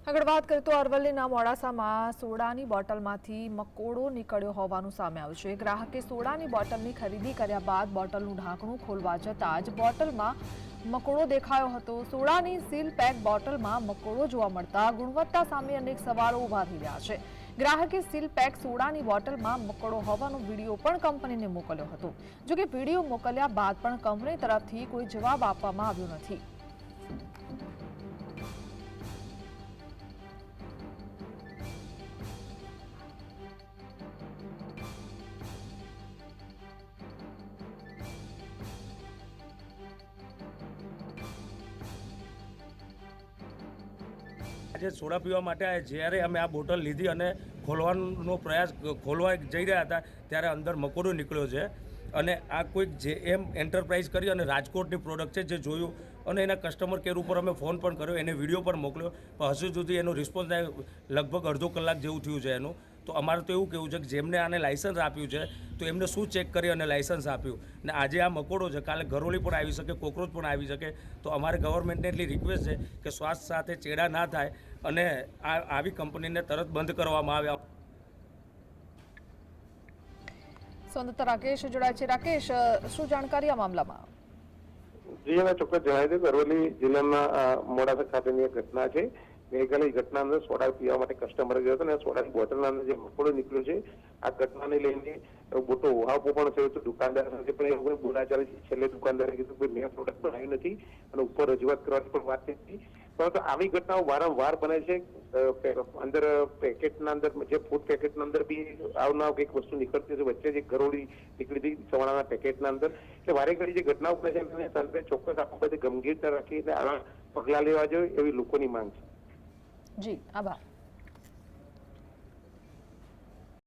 આગળ વાત કરીએ તો અરવલ્લીના મોડાસામાં સોડાની બોટલમાંથી મકોડો નીકળ્યો હોવાનું સામે આવ્યું છે। ગ્રાહકે સોડાની બોટલની ખરીદી કર્યા બાદ બોટલનું ઢાંકણું ખોલવા જતાં જ બોટલમાં મકોડો દેખાયો હતો। સોડાની સીલ પેક બોટલમાં મકોડો જોવા મળતા ગુણવત્તા સામે અનેક સવાલો ઊભા થઈ રહ્યા છે। ગ્રાહકે સીલ પેક સોડાની બોટલમાં મકોડો હોવાનો વિડીયો પણ કંપનીને મોકલ્યો હતો। જો કે વિડીયો મોકલ્યા બાદ પણ કંપની તરફથી કોઈ જવાબ આપવામાં આવ્યો નથી। આજે સોડા પીવા માટે જ્યારે અમે આ બોટલ લીધી અને ખોલવાનો પ્રયાસ ખોલવા જઈ રહ્યા હતા ત્યારે અંદર મકોડો નીકળ્યો છે અને આ કોઈક JM એન્ટરપ્રાઇઝ કરી અને રાજકોટની પ્રોડક્ટ છે જે જોયું અને એના કસ્ટમર કેર ઉપર અમે ફોન પણ કર્યો, એને વિડીયો પણ મોકલ્યો, પણ હજુ સુધી એનો રિસ્પોન્સ લગભગ અડધો કલાક જેવું થયું છે એનું। તો અમારે તો એવું કહેવું છે કે જેમને આને લાઇસન્સ આપ્યું છે તો એમને શું ચેક કરી અને લાઇસન્સ આપ્યું ને આજે આ મકોડો છે, કાલે ગરોળી પણ આવી શકે, કોકરોચ પણ આવી શકે। તો અમારે ગવર્મેન્ટને એટલી રિક્વેસ્ટ છે કે સ્વાસ્થ્ય સાથે ચેડા ના થાય અને આવી કંપનીને તરત બંધ કરવામાં આવે। સંવાદદાતા રાકેશ જોડાય છે। રાકેશ, શું જાણકારી આ મામલામાં? જી, અમે ચોક્કસ જણાવી દઉં કે અરવલ્લી જિલ્લાના મોડાસા ખાતેની એક ઘટના છે। ગઈકાલે એ ઘટના અંદર સોડા પીવા માટે કસ્ટમર ગયો હતો અને સોડાની બોટલના અંદર જે મકોડો નીકળ્યો છે, આ ઘટનાને લઈને મોટો ઉહાપો પણ થયો હતો દુકાનદાર સાથે, પણ એ લોકોને બોલાચાલી છેલ્લે દુકાનદારે કીધું કે મેં પ્રોડક્ટ બનાવી નથી અને ઉપર રજૂઆત કરવાની પણ વાત થઈ। પરંતુ આવી ઘટનાઓ વારંવાર બને છે। અંદર પેકેટના અંદર જે ફૂડ પેકેટના અંદર બી આવનાર કંઈક વસ્તુ નીકળતી હતી, વચ્ચે જે ગરોળી નીકળી હતી સવારના પેકેટના અંદર, એટલે વારે ઘડી જે ઘટનાઓ બને છે એને તંત્રે ચોક્કસ આપણા બધી ગંભીરતા રાખીને આવા પગલાં લેવા જોઈએ એવી લોકોની માંગ છે। જી, આભાર।